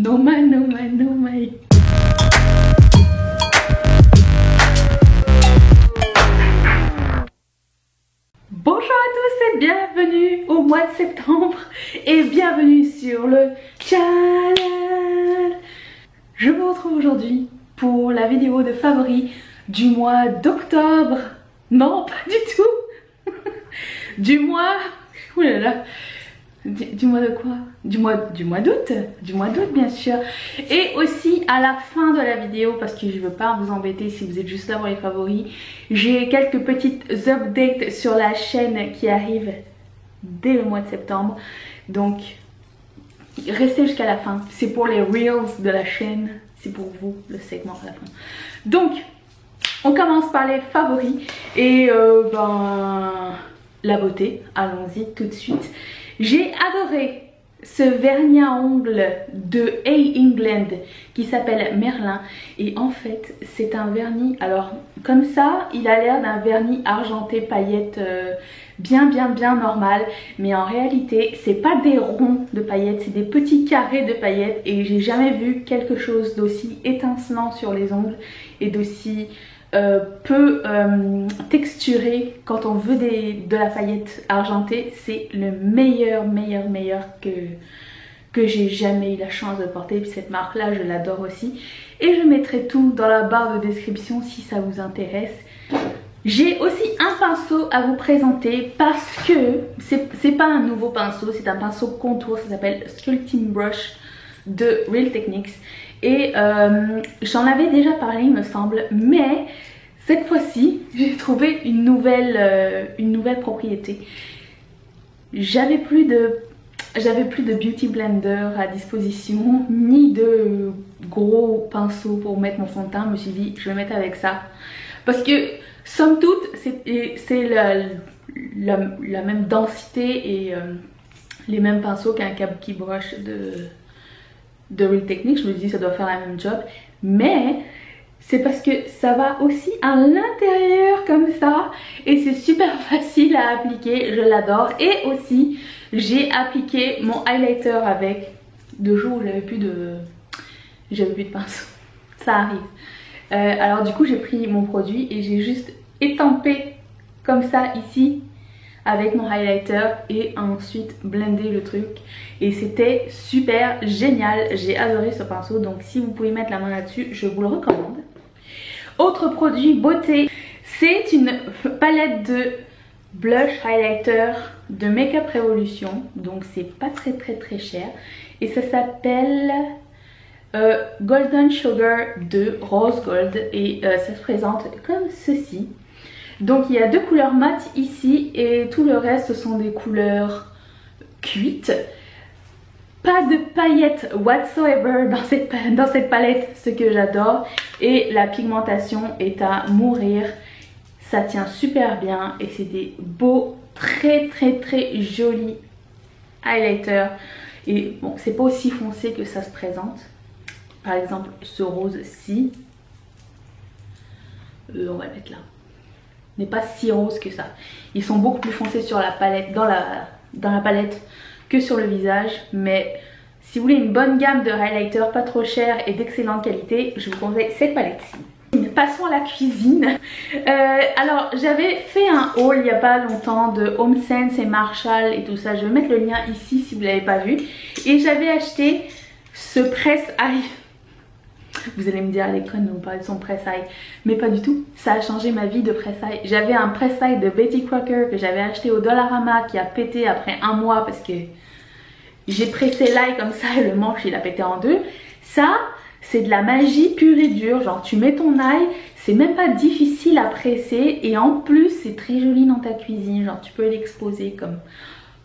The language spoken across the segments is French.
No my, no my, no my. Bonjour à tous et bienvenue au mois de septembre et bienvenue sur le channel. Je vous retrouve aujourd'hui pour la vidéo de favoris du mois d'octobre. Non, pas du tout. Du mois... Oulala. Du mois de quoi? Du mois d'août. Du mois d'août bien sûr. Et aussi à la fin de la vidéo, parce que je veux pas vous embêter si vous êtes juste là pour les favoris, j'ai quelques petites updates sur la chaîne qui arrivent dès le mois de septembre. Donc restez jusqu'à la fin. C'est pour les reels de la chaîne. C'est pour vous le segment à la fin. Donc on commence par les favoris. Et la beauté. Allons-y tout de suite. J'ai adoré ce vernis à ongles de A. England qui s'appelle Merlin. Et en fait, c'est un vernis, alors comme ça, il a l'air d'un vernis argenté paillettes bien normal. Mais en réalité, c'est pas des ronds de paillettes, c'est des petits carrés de paillettes. Et j'ai jamais vu quelque chose d'aussi étincelant sur les ongles et d'aussi... peu texturé quand on veut de la paillette argentée. C'est le meilleur que j'ai jamais eu la chance de porter. Puis cette marque là je l'adore aussi et je mettrai tout dans la barre de description si ça vous intéresse. J'ai aussi un pinceau à vous présenter parce que c'est pas un nouveau pinceau, c'est un pinceau contour, ça s'appelle Sculpting Brush de Real Techniques. Et j'en avais déjà parlé il me semble, mais cette fois-ci j'ai trouvé une nouvelle propriété. J'avais plus de beauty blender à disposition, ni de gros pinceaux pour mettre mon fond de teint. Je me suis dit je vais mettre avec ça parce que somme toute c'est la même densité et les mêmes pinceaux qu'un Kabuki brush de Real Techniques. Je me dis ça doit faire la même job, mais c'est parce que ça va aussi à l'intérieur comme ça et c'est super facile à appliquer, je l'adore. Et aussi j'ai appliqué mon highlighter avec deux jours où j'avais plus de pinceau, ça arrive. Alors du coup j'ai pris mon produit et j'ai juste étampé comme ça ici avec mon highlighter et ensuite blender le truc et c'était super génial. J'ai adoré ce pinceau, donc si vous pouvez mettre la main là-dessus, je vous le recommande. Autre produit beauté, c'est une palette de blush highlighter de Make Up Revolution, donc c'est pas très cher et ça s'appelle Golden Sugar de Rose Gold et ça se présente comme ceci. Donc il y a deux couleurs mat ici et tout le reste ce sont des couleurs cuites. Pas de paillettes whatsoever dans cette palette, ce que j'adore. Et la pigmentation est à mourir. Ça tient super bien et c'est des beaux, très jolis highlighters. Et bon, c'est pas aussi foncé que ça se présente. Par exemple, ce rose-ci, on va le mettre là. N'est pas si rose que ça. Ils sont beaucoup plus foncés sur la palette, dans la palette que sur le visage. Mais si vous voulez une bonne gamme de highlighter pas trop cher et d'excellente qualité, je vous conseille cette palette-ci. Passons à la cuisine. Alors j'avais fait un haul il n'y a pas longtemps de HomeSense et Marshall et tout ça. Je vais mettre le lien ici si vous ne l'avez pas vu. Et j'avais acheté ce presse-ail. Vous allez me dire, elle est conne, on parle de son presse-ail. Mais pas du tout, ça a changé ma vie de presse-ail. J'avais un presse-ail de Betty Crocker que j'avais acheté au Dollarama qui a pété après un mois parce que j'ai pressé l'ail comme ça et le manche il a pété en deux. Ça, c'est de la magie pure et dure. Genre tu mets ton ail, c'est même pas difficile à presser et en plus c'est très joli dans ta cuisine. Genre tu peux l'exposer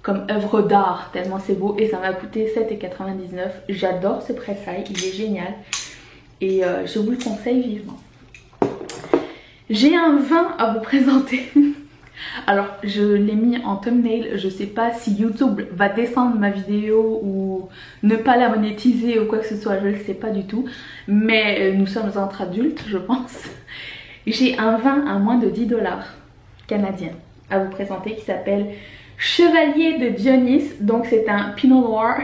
comme œuvre d'art tellement c'est beau et ça m'a coûté 7,99 €. J'adore ce presse-ail, il est génial. Et je vous le conseille vivement. J'ai un vin à vous présenter. Alors je l'ai mis en thumbnail. Je sais pas si YouTube va descendre ma vidéo ou ne pas la monétiser ou quoi que ce soit. Je ne le sais pas du tout. Mais nous sommes entre adultes je pense. J'ai un vin à moins de 10 $ canadien à vous présenter qui s'appelle Chevalier de Dionys. Donc c'est un pinot noir.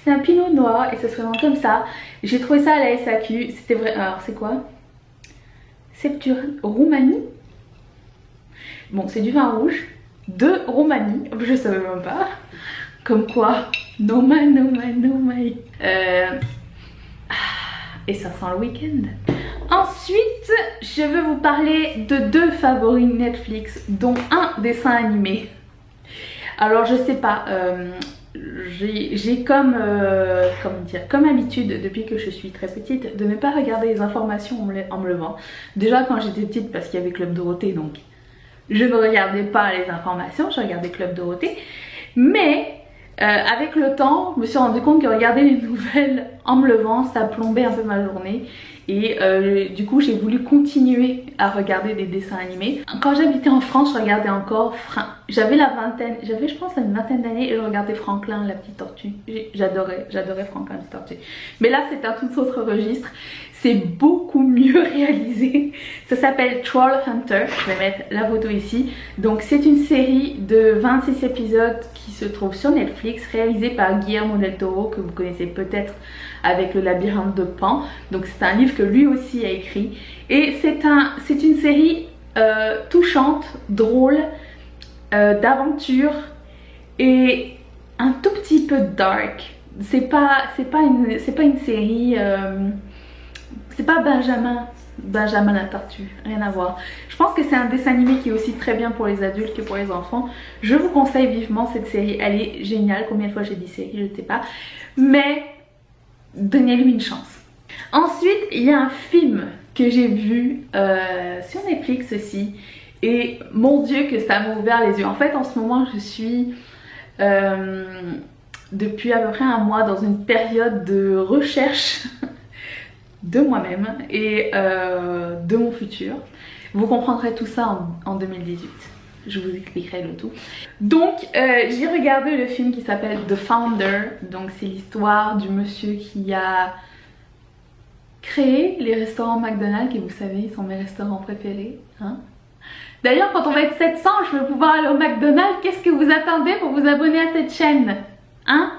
C'est un pinot noir et ça se présente comme ça. J'ai trouvé ça à la SAQ. C'était vrai. Alors c'est quoi? Septur Roumanie. Bon, c'est du vin rouge de Roumanie. Je savais même pas. Comme quoi, no my. Et ça sent le week-end. Ensuite, je vais vous parler de 2 favoris Netflix, dont un dessin animé. Alors je sais pas, j'ai comme habitude depuis que je suis très petite de ne pas regarder les informations en me levant. Déjà quand j'étais petite parce qu'il y avait Club Dorothée, donc je ne regardais pas les informations, je regardais Club Dorothée. Mais avec le temps, je me suis rendu compte que regarder les nouvelles en me levant, ça plombait un peu ma journée. Et du coup j'ai voulu continuer à regarder des dessins animés. Quand j'habitais en France, je regardais encore, j'avais je pense une vingtaine d'années et je regardais Franklin la petite tortue. J'adorais Franklin la petite tortue. Mais là c'est un tout autre registre, c'est beaucoup mieux réalisé. Ça s'appelle Troll Hunter, je vais mettre la photo ici. Donc c'est une série de 26 épisodes qui se trouve sur Netflix, réalisée par Guillermo del Toro, que vous connaissez peut-être avec le labyrinthe de Pan. Donc c'est un livre que lui aussi a écrit et c'est une série touchante, drôle, d'aventure et un tout petit peu dark. C'est pas une série, c'est pas Benjamin la tortue, rien à voir. Je pense que c'est un dessin animé qui est aussi très bien pour les adultes que pour les enfants. Je vous conseille vivement cette série, elle est géniale. Combien de fois j'ai dit série, je ne sais pas, mais donnez-lui une chance. Ensuite, il y a un film que j'ai vu sur Netflix aussi. Et mon Dieu que ça m'a ouvert les yeux. En fait, en ce moment, je suis depuis à peu près un mois dans une période de recherche de moi-même et de mon futur. Vous comprendrez tout ça en 2018. Je vous expliquerai le tout. Donc j'ai regardé le film qui s'appelle The Founder. Donc c'est l'histoire du monsieur qui a créé les restaurants McDonald's, qui vous savez sont mes restaurants préférés, hein. D'ailleurs quand on va être 700 je vais pouvoir aller au McDonald's. Qu'est-ce que vous attendez pour vous abonner à cette chaîne, hein?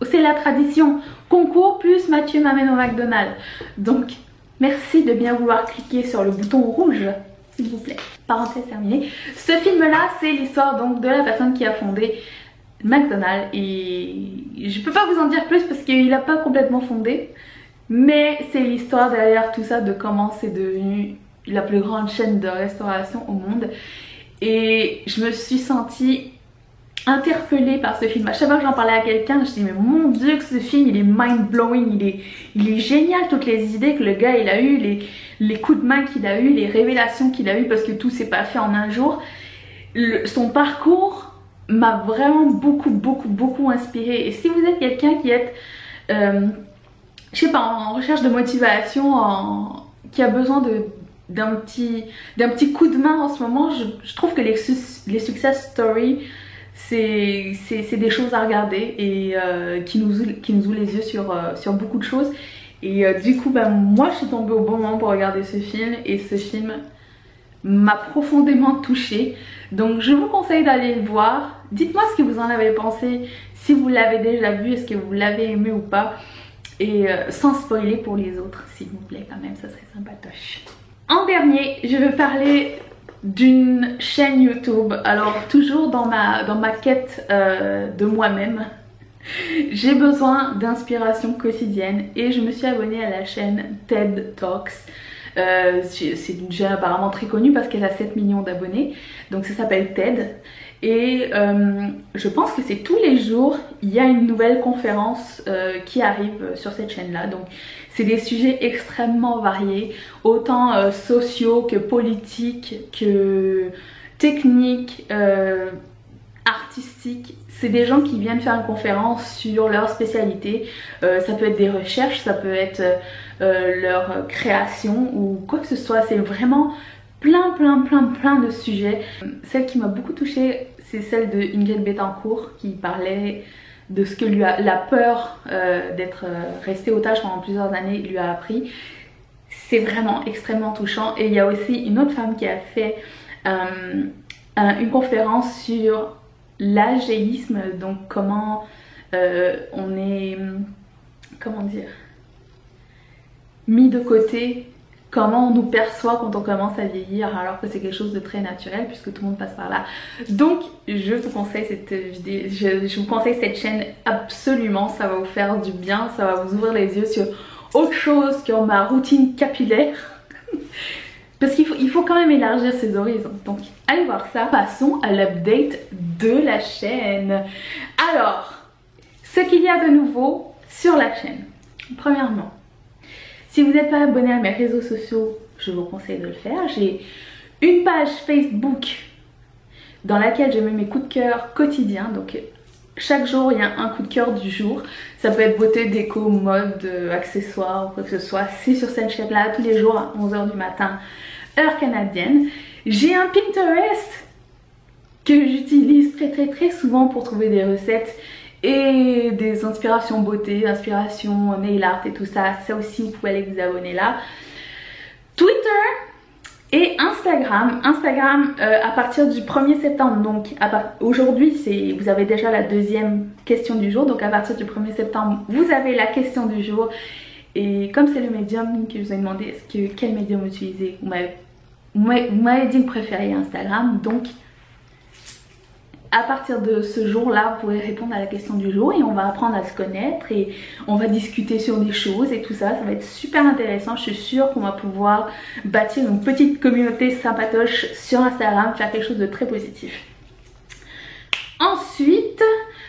C'est la tradition. Concours plus Mathieu m'amène au McDonald's. Donc merci de bien vouloir cliquer sur le bouton rouge s'il vous plaît. Parenthèse terminée. Ce film là c'est l'histoire donc de la personne qui a fondé McDonald's et je peux pas vous en dire plus parce qu'il n'a pas complètement fondé, mais c'est l'histoire derrière tout ça, de comment c'est devenu la plus grande chaîne de restauration au monde. Et je me suis sentie interpellée par ce film. À chaque fois que j'en parlais à quelqu'un, je dis mais mon dieu que ce film il est mind blowing, il est génial, toutes les idées que le gars il a eu, les coups de main qu'il a eu, les révélations qu'il a eu, parce que tout s'est pas fait en un jour. Son parcours m'a vraiment beaucoup inspiré. Et si vous êtes quelqu'un qui est je sais pas, en recherche de motivation, qui a besoin d'un petit coup de main en ce moment, je trouve que les success stories c'est des choses à regarder et qui nous ouvrent les yeux sur beaucoup de choses. Et du coup moi je suis tombée au bon moment pour regarder ce film, et ce film m'a profondément touchée. Donc je vous conseille d'aller le voir. Dites-moi ce que vous en avez pensé, si vous l'avez déjà vu, est-ce que vous l'avez aimé ou pas, et sans spoiler pour les autres s'il vous plaît, quand même ça serait sympatoche. En dernier, je vais parler d'une chaîne YouTube. Alors toujours dans ma quête de moi-même, j'ai besoin d'inspiration quotidienne et je me suis abonnée à la chaîne TED Talks. C'est une chaîne apparemment très connue parce qu'elle a 7 millions d'abonnés, donc ça s'appelle TED. Et je pense que c'est tous les jours il y a une nouvelle conférence qui arrive sur cette chaîne là. Donc c'est des sujets extrêmement variés, autant sociaux que politiques, que techniques, artistiques. C'est des gens qui viennent faire une conférence sur leur spécialité. Ça peut être des recherches, ça peut être leur création ou quoi que ce soit. C'est vraiment plein de sujets. Celle qui m'a beaucoup touchée, c'est celle de Ingrid Betancourt, qui parlait de ce que la peur d'être restée otage pendant plusieurs années lui a appris. C'est vraiment extrêmement touchant. Et il y a aussi une autre femme qui a fait une conférence sur l'algéisme, donc comment on est, comment dire, mis de côté, comment on nous perçoit quand on commence à vieillir, alors que c'est quelque chose de très naturel puisque tout le monde passe par là. Donc je vous conseille cette vidéo, je vous conseille cette chaîne absolument, ça va vous faire du bien, ça va vous ouvrir les yeux sur autre chose que ma routine capillaire. Parce qu'il faut quand même élargir ses horizons. Donc allez voir ça. Passons à l'update de la chaîne. Alors, ce qu'il y a de nouveau sur la chaîne. Premièrement, si vous n'êtes pas abonné à mes réseaux sociaux, je vous conseille de le faire. J'ai une page Facebook dans laquelle je mets mes coups de cœur quotidiens. Donc chaque jour il y a un coup de cœur du jour. Ça peut être beauté, déco, mode, accessoires ou quoi que ce soit. C'est sur cette chaîne là tous les jours à 11 h du matin, heure canadienne. J'ai un Pinterest que j'utilise très souvent pour trouver des recettes et des inspirations beauté, inspirations nail art et tout ça. Ça aussi vous pouvez aller vous abonner là. Twitter et Instagram. Instagram à partir du 1er septembre. Donc aujourd'hui vous avez déjà la deuxième question du jour. Donc à partir du 1er septembre vous avez la question du jour. Et comme c'est le médium que je vous ai demandé quel médium utiliser, vous m'avez dit que vous préfériez Instagram. Donc à partir de ce jour-là, vous pourrez répondre à la question du jour et on va apprendre à se connaître et on va discuter sur des choses et tout ça. Ça va être super intéressant. Je suis sûre qu'on va pouvoir bâtir une petite communauté sympatoche sur Instagram, faire quelque chose de très positif. Ensuite,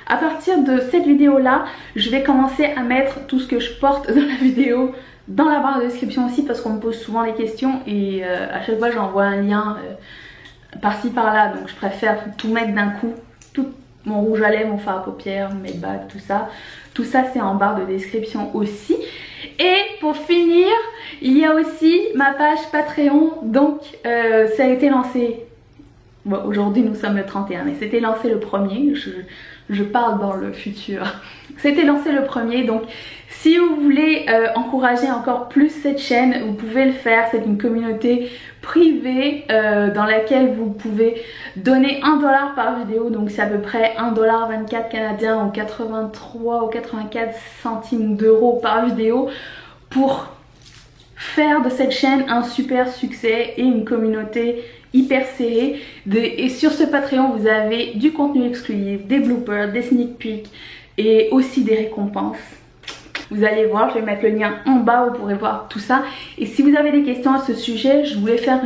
à partir de cette vidéo-là, je vais commencer à mettre tout ce que je porte dans la vidéo dans la barre de description aussi parce qu'on me pose souvent les questions et à chaque fois j'envoie un lien par-ci par-là, donc je préfère tout mettre d'un coup, tout mon rouge à lèvres, mon fard à paupières, mes bagues, tout ça c'est en barre de description aussi. Et pour finir, il y a aussi ma page Patreon, donc ça a été lancé, bon, aujourd'hui nous sommes le 31 mais c'était lancé le 1er, je parle dans le futur, c'était lancé le 1er, donc si vous voulez encourager encore plus cette chaîne, vous pouvez le faire. C'est une communauté privée dans laquelle vous pouvez donner 1 $ par vidéo. Donc c'est à peu près 1,24 $ canadien ou 83 ou 84 centimes d'euros par vidéo pour faire de cette chaîne un super succès et une communauté hyper serrée. Et sur ce Patreon vous avez du contenu exclusif, des bloopers, des sneak peeks et aussi des récompenses. Vous allez voir, je vais mettre le lien en bas, vous pourrez voir tout ça. Et si vous avez des questions à ce sujet, je voulais faire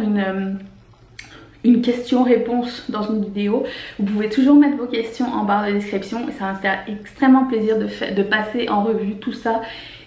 une question-réponse dans une vidéo. Vous pouvez toujours mettre vos questions en barre de description et ça va me faire extrêmement plaisir de passer en revue tout ça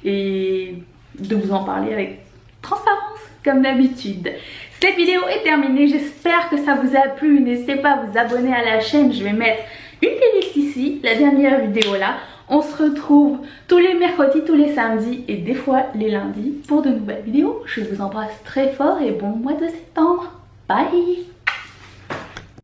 et de vous en parler avec transparence comme d'habitude. Cette vidéo est terminée, j'espère que ça vous a plu. N'hésitez pas à vous abonner à la chaîne, je vais mettre une playlist ici, la dernière vidéo là. On se retrouve tous les mercredis, tous les samedis et des fois les lundis pour de nouvelles vidéos. Je vous embrasse très fort et bon mois de septembre. Bye!